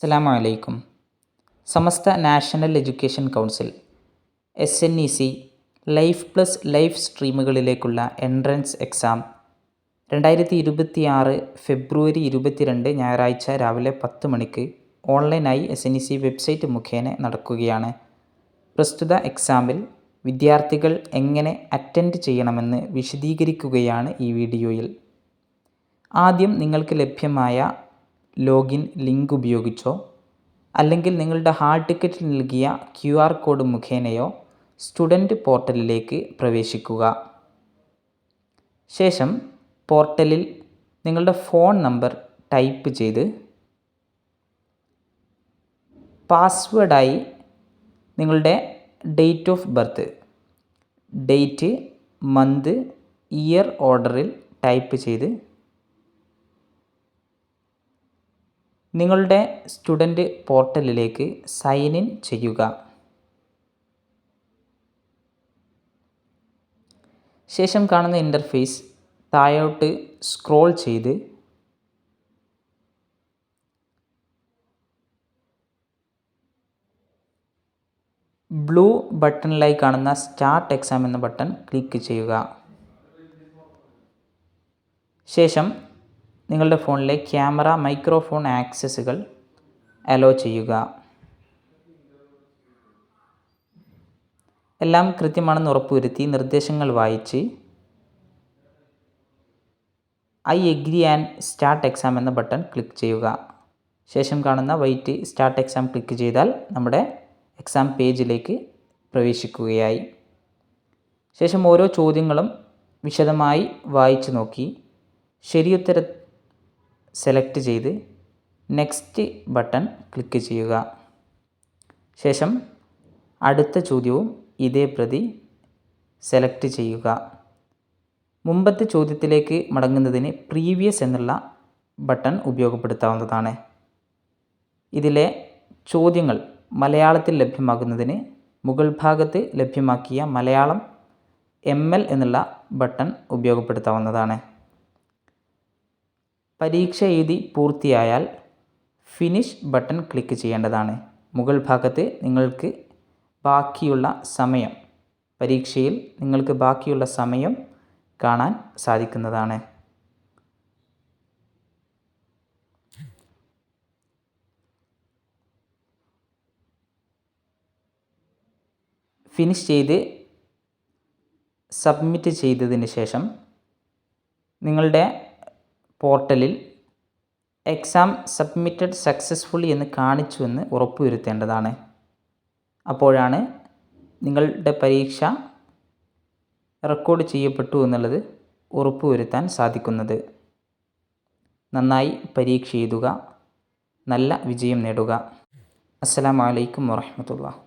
അസ്സലാമു അലൈക്കും. Samastha national education council SNEC life plus life സ്ട്രീമുകളിലേക്കുള്ള എൻട്രൻസ് എക്സാം 2026 ഫെബ്രുവരി 22 ഞായറാഴ്ച രാവിലെ 10 മണിക്ക് ഓൺലൈനായി SNEC വെബ്സൈറ്റ് മുഖേന നടക്കുകയാണ്. പ്രസ്തുത എക്സാമിൽ വിദ്യാർത്ഥികൾ എങ്ങനെ അറ്റൻഡ് ചെയ്യണമെന്ന് വിശദീകരിക്കുകയാണ് ഈ വീഡിയോയിൽ. ആദ്യം നിങ്ങൾക്ക് ലഭ്യമായ ലോഗിൻ ലിങ്ക് ഉപയോഗിച്ചോ അല്ലെങ്കിൽ നിങ്ങളുടെ ഹാൾ ടിക്കറ്റിൽ നൽകിയ QR കോഡ് മുഖേനയോ സ്റ്റുഡൻറ്റ് പോർട്ടലിലേക്ക് പ്രവേശിക്കുക. ശേഷം പോർട്ടലിൽ നിങ്ങളുടെ ഫോൺ നമ്പർ ടൈപ്പ് ചെയ്ത് പാസ്വേഡായി നിങ്ങളുടെ date of birth, date, month, year ഓർഡറിൽ ടൈപ്പ് ചെയ്ത് നിങ്ങളുടെ സ്റ്റുഡൻറ്റ് പോർട്ടലിലേക്ക് സൈൻ ഇൻ ചെയ്യുക. ശേഷം കാണുന്ന ഇൻ്റർഫേസ് താഴോട്ട് സ്ക്രോൾ ചെയ്ത് ബ്ലൂ ബട്ടണിലായി കാണുന്ന സ്റ്റാർട്ട് എക്സാം എന്ന ബട്ടൺ ക്ലിക്ക് ചെയ്യുക. ശേഷം നിങ്ങളുടെ ഫോണിലെ ക്യാമറ, മൈക്രോഫോൺ ആക്സസുകൾ അലോ ചെയ്യുക. എല്ലാം കൃത്യമാണെന്ന് ഉറപ്പുവരുത്തി നിർദ്ദേശങ്ങൾ വായിച്ച് I agree and start exam എന്ന ബട്ടൺ ക്ലിക്ക് ചെയ്യുക. ശേഷം കാണുന്ന വൈറ്റ് സ്റ്റാർട്ട് എക്സാം ക്ലിക്ക് ചെയ്താൽ നമ്മുടെ എക്സാം പേജിലേക്ക് പ്രവേശിക്കുകയായി. ശേഷം ഓരോ ചോദ്യങ്ങളും വിശദമായി വായിച്ചു നോക്കി ശരിയുത്തരം സെലക്ട് ചെയ്ത് നെക്സ്റ്റ് ബട്ടൺ ക്ലിക്ക് ചെയ്യുക. ശേഷം അടുത്ത ചോദ്യവും ഇതേ പ്രതി സെലക്ട് ചെയ്യുക. മുമ്പത്തെ ചോദ്യത്തിലേക്ക് മടങ്ങുന്നതിന് പ്രീവിയസ് എന്നുള്ള ബട്ടൺ ഉപയോഗപ്പെടുത്താവുന്നതാണ്. ഇതിലെ ചോദ്യങ്ങൾ മലയാളത്തിൽ ലഭ്യമാകുന്നതിന് മുകൾ ഭാഗത്ത് ലഭ്യമാക്കിയ മലയാളം ML എന്നുള്ള ബട്ടൺ ഉപയോഗപ്പെടുത്താവുന്നതാണ്. പരീക്ഷ എഴുതി പൂർത്തിയായാൽ ഫിനിഷ് ബട്ടൺ ക്ലിക്ക് ചെയ്യേണ്ടതാണ്. മുകൾ ഭാഗത്ത് നിങ്ങൾക്ക് ബാക്കിയുള്ള സമയം, പരീക്ഷയിൽ നിങ്ങൾക്ക് ബാക്കിയുള്ള സമയം കാണാൻ സാധിക്കുന്നതാണ്. ഫിനിഷ് ചെയ്ത് സബ്മിറ്റ് ചെയ്തതിന് ശേഷം നിങ്ങളുടെ പോർട്ടലിൽ എക്സാം സബ്മിറ്റഡ് സക്സസ്ഫുള്ളി എന്ന് കാണിച്ചുവെന്ന് ഉറപ്പുവരുത്തേണ്ടതാണ്. അപ്പോഴാണ് നിങ്ങളുടെ പരീക്ഷ റെക്കോർഡ് ചെയ്യപ്പെട്ടു എന്നുള്ളത് ഉറപ്പുവരുത്താൻ സാധിക്കുന്നത്. നന്നായി പരീക്ഷ എഴുതുക, നല്ല വിജയം നേടുക. അസ്സലാമു അലൈക്കും വറഹ്മത്തുള്ളാഹി.